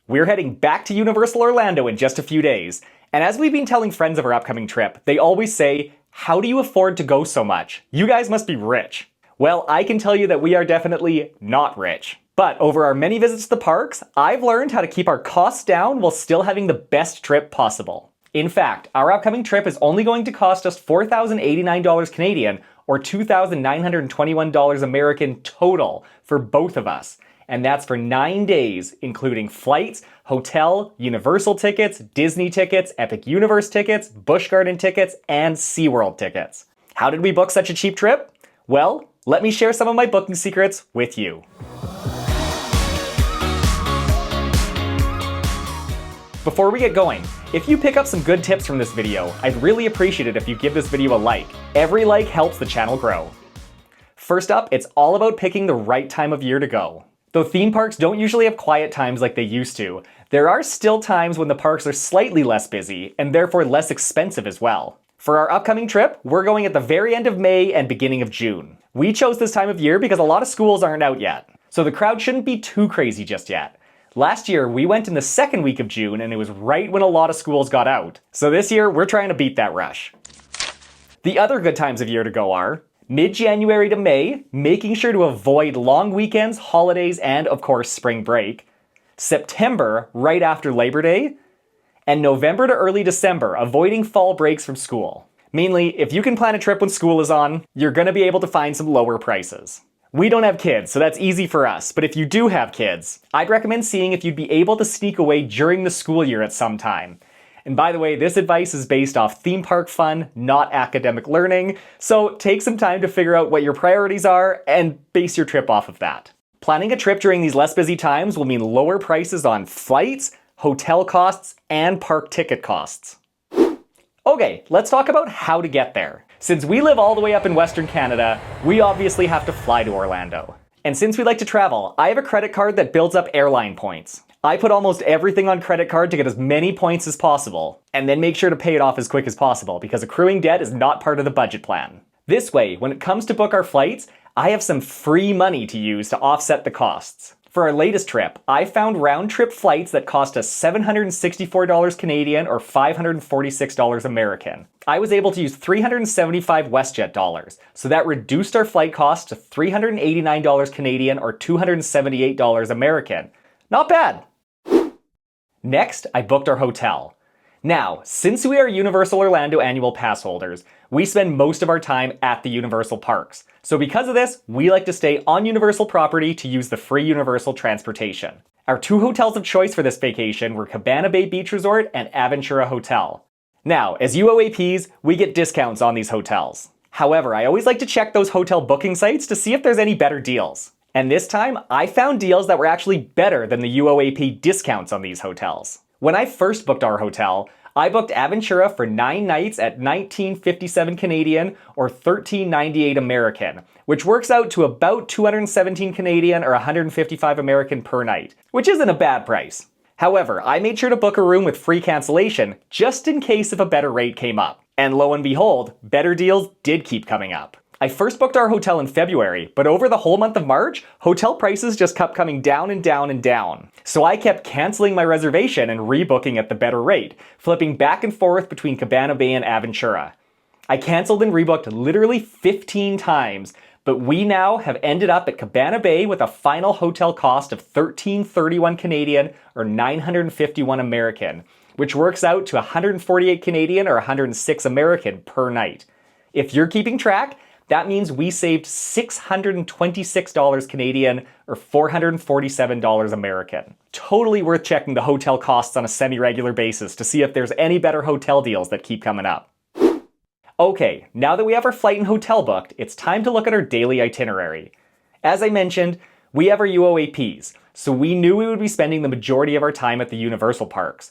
We're heading back to Universal Orlando in just a few days, and as we've been telling friends of our upcoming trip, they always say, "How do you afford to go so much? You guys must be rich." Well, I can tell you that we are definitely not rich. But over our many visits to the parks, I've learned how to keep our costs down while still having the best trip possible. In fact, our upcoming trip is only going to cost us $4,089 Canadian or $2,921 American total for both of us. And that's for 9 days, including flights, hotel, Universal tickets, Disney tickets, Epic Universe tickets, Busch Garden tickets, and SeaWorld tickets. How did we book such a cheap trip? Well, let me share some of my booking secrets with you. Before we get going, if you pick up some good tips from this video, I'd really appreciate it if you give this video a like. Every like helps the channel grow. First up, it's all about picking the right time of year to go. Though theme parks don't usually have quiet times like they used to, there are still times when the parks are slightly less busy and therefore less expensive as well. For our upcoming trip, we're going at the very end of May and beginning of June. We chose this time of year because a lot of schools aren't out yet, so the crowd shouldn't be too crazy just yet. Last year, we went in the second week of June and it was right when a lot of schools got out. So this year, we're trying to beat that rush. The other good times of year to go are mid-January to May, making sure to avoid long weekends, holidays, and of course, spring break. September, right after Labor Day. And November to early December, avoiding fall breaks from school. Mainly, if you can plan a trip when school is on, you're gonna be able to find some lower prices. We don't have kids, so that's easy for us, but if you do have kids, I'd recommend seeing if you'd be able to sneak away during the school year at some time. And by the way, this advice is based off theme park fun, not academic learning, so take some time to figure out what your priorities are and base your trip off of that. Planning a trip during these less busy times will mean lower prices on flights, hotel costs, and park ticket costs. Okay, let's talk about how to get there. Since we live all the way up in Western Canada, we obviously have to fly to Orlando. And since we like to travel, I have a credit card that builds up airline points. I put almost everything on credit card to get as many points as possible, and then make sure to pay it off as quick as possible because accruing debt is not part of the budget plan. This way, when it comes to book our flights, I have some free money to use to offset the costs. For our latest trip, I found round-trip flights that cost us $764 Canadian or $546 American. I was able to use 375 WestJet dollars, so that reduced our flight cost to $389 Canadian or $278 American. Not bad! Next, I booked our hotel. Now, since we are Universal Orlando annual pass holders, we spend most of our time at the Universal parks. So because of this, we like to stay on Universal property to use the free Universal transportation. Our two hotels of choice for this vacation were Cabana Bay Beach Resort and Aventura Hotel. Now, as UOAPs, we get discounts on these hotels. However, I always like to check those hotel booking sites to see if there's any better deals. And this time, I found deals that were actually better than the UOAP discounts on these hotels. When I first booked our hotel, I booked Aventura for 9 nights at $19.57 Canadian or $13.98 American, which works out to about $217 Canadian or $155 American per night, which isn't a bad price. However, I made sure to book a room with free cancellation just in case if a better rate came up. And lo and behold, better deals did keep coming up. I first booked our hotel in February, but over the whole month of March, hotel prices just kept coming down and down and down. So I kept canceling my reservation and rebooking at the better rate, flipping back and forth between Cabana Bay and Aventura. I canceled and rebooked literally 15 times, but we now have ended up at Cabana Bay with a final hotel cost of $13.31 Canadian or $951 American, which works out to $148 Canadian or $106 American per night. If you're keeping track, that means we saved $626 Canadian or $447 American. Totally worth checking the hotel costs on a semi-regular basis to see if there's any better hotel deals that keep coming up. Okay, now that we have our flight and hotel booked, it's time to look at our daily itinerary. As I mentioned, we have our UOAPs, so we knew we would be spending the majority of our time at the Universal parks.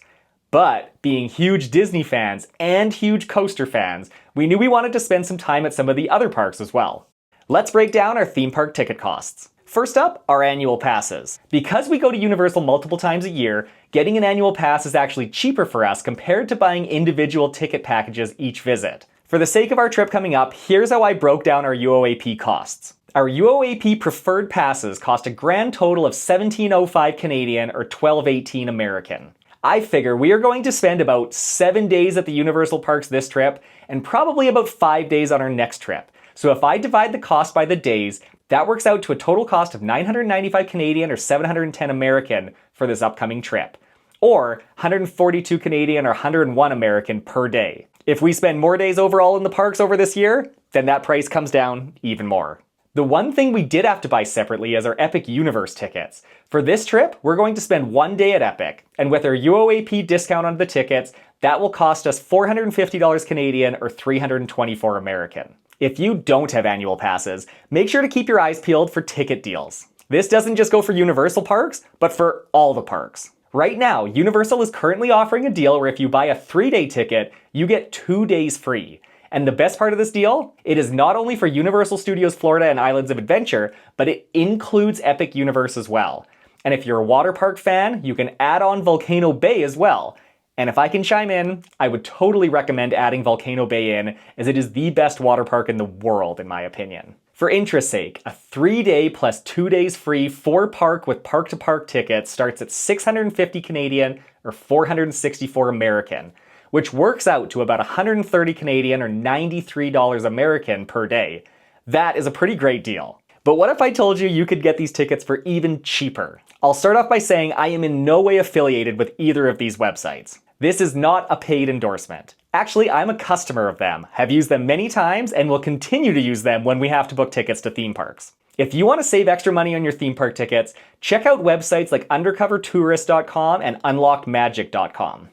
But being huge Disney fans and huge coaster fans, we knew we wanted to spend some time at some of the other parks as well. Let's break down our theme park ticket costs. First up, our annual passes. Because we go to Universal multiple times a year, getting an annual pass is actually cheaper for us compared to buying individual ticket packages each visit. For the sake of our trip coming up, here's how I broke down our UOAP costs. Our UOAP preferred passes cost a grand total of $17.05 Canadian or $12.18 American. I figure we are going to spend about 7 days at the Universal Parks this trip and probably about 5 days on our next trip. So if I divide the cost by the days, that works out to a total cost of 995 Canadian or 710 American for this upcoming trip, or 142 Canadian or 101 American per day. If we spend more days overall in the parks over this year, then that price comes down even more. The one thing we did have to buy separately is our Epic Universe tickets. For this trip, we're going to spend 1 day at Epic, and with our UOAP discount on the tickets, that will cost us $450 Canadian or 324 American. If you don't have annual passes, make sure to keep your eyes peeled for ticket deals. This doesn't just go for Universal Parks, but for all the parks. Right now, Universal is currently offering a deal where if you buy a 3-day ticket, you get 2 days free. And the best part of this deal, it is not only for Universal Studios Florida and Islands of Adventure, but it includes Epic Universe as well. And if you're a water park fan, you can add on Volcano Bay as well. And if I can chime in, I would totally recommend adding Volcano Bay in, as it is the best water park in the world, in my opinion. For interest's sake, a 3-day plus 2 days free 4-park with park-to-park tickets starts at 650 Canadian or 464 American, which works out to about 130 Canadian or $93 American per day. That is a pretty great deal. But what if I told you you could get these tickets for even cheaper? I'll start off by saying I am in no way affiliated with either of these websites. This is not a paid endorsement. Actually, I'm a customer of them, have used them many times, and will continue to use them when we have to book tickets to theme parks. If you want to save extra money on your theme park tickets, check out websites like undercovertourist.com and unlockedmagic.com.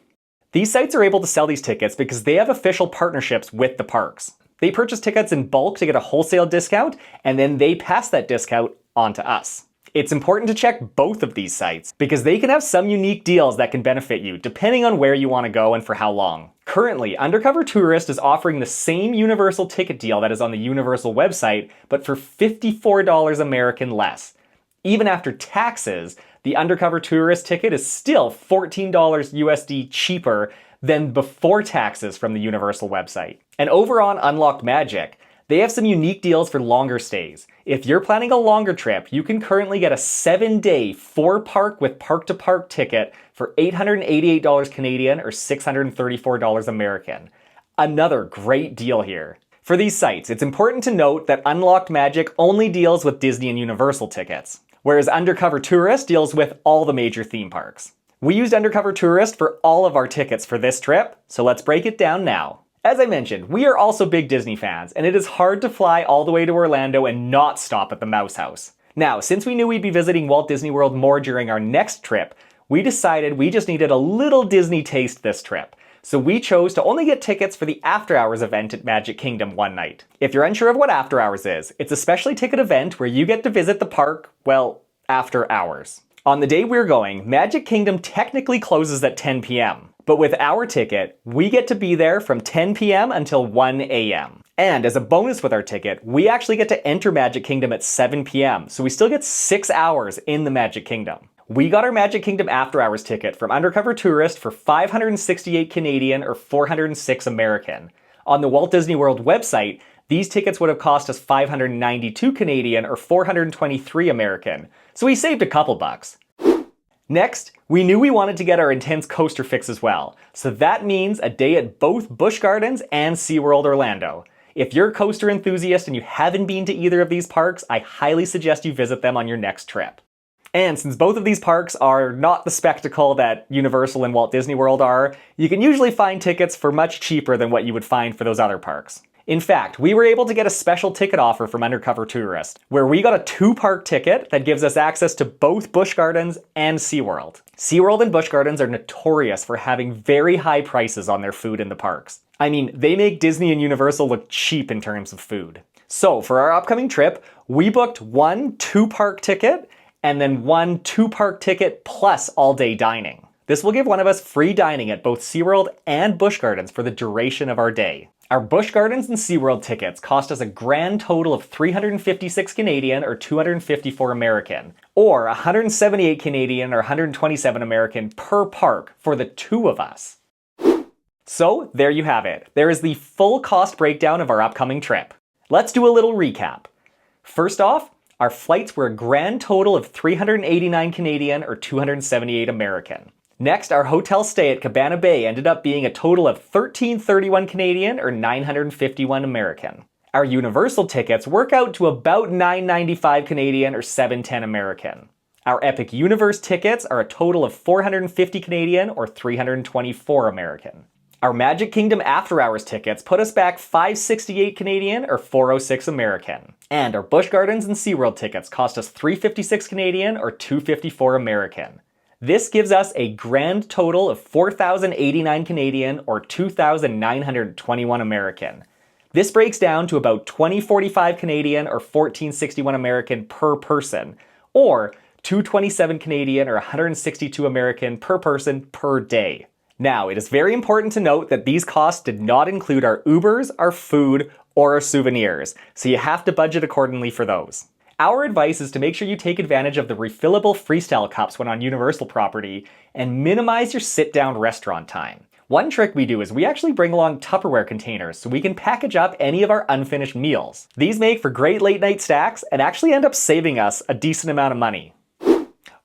These sites are able to sell these tickets because they have official partnerships with the parks. They purchase tickets in bulk to get a wholesale discount, and then they pass that discount on to us. It's important to check both of these sites because they can have some unique deals that can benefit you depending on where you want to go and for how long. Currently, Undercover Tourist is offering the same Universal ticket deal that is on the Universal website, but for $54 American less. Even after taxes, the Undercover Tourist ticket is still $14 USD cheaper than before taxes from the Universal website. And over on Unlocked Magic, they have some unique deals for longer stays. If you're planning a longer trip, you can currently get a 7-day 4-park with park-to-park ticket for $888 Canadian or $634 American. Another great deal here. For these sites, it's important to note that Unlocked Magic only deals with Disney and Universal tickets, whereas Undercover Tourist deals with all the major theme parks. We used Undercover Tourist for all of our tickets for this trip, so let's break it down now. As I mentioned, we are also big Disney fans, and it is hard to fly all the way to Orlando and not stop at the Mouse House. Now, since we knew we'd be visiting Walt Disney World more during our next trip, we decided we just needed a little Disney taste this trip. So we chose to only get tickets for the After Hours event at Magic Kingdom one night. If you're unsure of what After Hours is, it's a specially ticket event where you get to visit the park, well, after hours. On the day we're going, Magic Kingdom technically closes at 10 p.m. But with our ticket, we get to be there from 10 p.m. until 1 a.m. And as a bonus with our ticket, we actually get to enter Magic Kingdom at 7 p.m. So we still get 6 hours in the Magic Kingdom. We got our Magic Kingdom After Hours ticket from Undercover Tourist for 568 Canadian or 406 American. On the Walt Disney World website, these tickets would have cost us 592 Canadian or 423 American. So we saved a couple bucks. Next, we knew we wanted to get our intense coaster fix as well, so that means a day at both Busch Gardens and SeaWorld Orlando. If you're a coaster enthusiast and you haven't been to either of these parks, I highly suggest you visit them on your next trip. And since both of these parks are not the spectacle that Universal and Walt Disney World are, you can usually find tickets for much cheaper than what you would find for those other parks. In fact, we were able to get a special ticket offer from Undercover Tourist, where we got a 2-park ticket that gives us access to both Busch Gardens and SeaWorld. SeaWorld and Busch Gardens are notorious for having very high prices on their food in the parks. I mean, they make Disney and Universal look cheap in terms of food. So for our upcoming trip, we booked 1 2-park ticket and then 1 2-park ticket plus all-day dining. This will give one of us free dining at both SeaWorld and Busch Gardens for the duration of our day. Our Busch Gardens and SeaWorld tickets cost us a grand total of 356 Canadian or 254 American, or 178 Canadian or 127 American per park for the 2 of us. So there you have it. There is the full cost breakdown of our upcoming trip. Let's do a little recap. First off, our flights were a grand total of 389 Canadian or 278 American. Next, our hotel stay at Cabana Bay ended up being a total of 1331 Canadian or 951 American. Our Universal tickets work out to about 995 Canadian or 710 American. Our Epic Universe tickets are a total of 450 Canadian or 324 American. Our Magic Kingdom After Hours tickets put us back 568 Canadian or 406 American. And our Busch Gardens and SeaWorld tickets cost us 356 Canadian or 254 American. This gives us a grand total of 4,089 Canadian or 2,921 American. This breaks down to about 2045 Canadian or 1461 American per person, or 227 Canadian or 162 American per person per day. Now, it is very important to note that these costs did not include our Ubers, our food, or our souvenirs, so you have to budget accordingly for those. Our advice is to make sure you take advantage of the refillable freestyle cups when on Universal property and minimize your sit-down restaurant time. One trick we do is we actually bring along Tupperware containers so we can package up any of our unfinished meals. These make for great late night snacks and actually end up saving us a decent amount of money.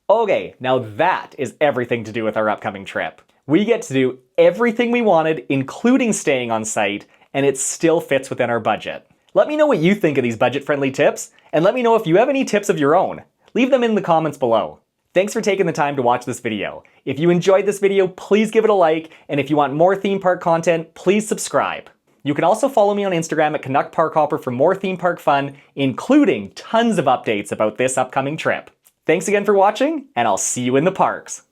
Okay, now that is everything to do with our upcoming trip. We get to do everything we wanted, including staying on site, and it still fits within our budget. Let me know what you think of these budget-friendly tips, and let me know if you have any tips of your own. Leave them in the comments below. Thanks for taking the time to watch this video. If you enjoyed this video, please give it a like, and if you want more theme park content, please subscribe. You can also follow me on Instagram at Canuck Park Hopper for more theme park fun, including tons of updates about this upcoming trip. Thanks again for watching, and I'll see you in the parks.